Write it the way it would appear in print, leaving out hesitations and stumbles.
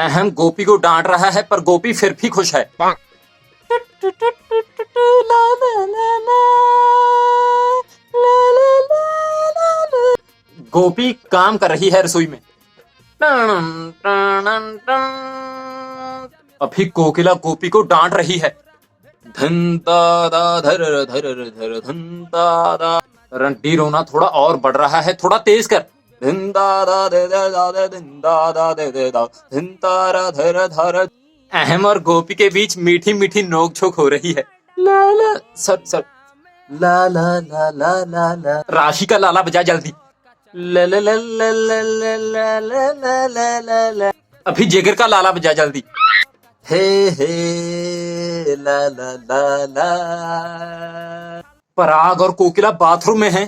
अहम गोपी को डांट रहा है पर गोपी फिर भी खुश है। गोपी काम कर रही है रसोई में। अभी कोकिला गोपी को डांट रही है। धन दा धर धर धर धन दा। रंटी रोना थोड़ा और बढ़ रहा है, थोड़ा तेज कर। धन दा दे दा दे धन दा दे दे दा धन तारा धर धर। अहम और गोपी के बीच मीठी मीठी नोक झोंक हो रही है। ला ला सर सर ला ला ला ला ला ला। राशि का लाला बजा जल्दी। ला ला ला ला ला ला ला ला ला ला ला। अभी जिगर का लाला बजा जल्दी। हे हे ला ला ला ला। पराग और कोकिला बाथरूम में हैं।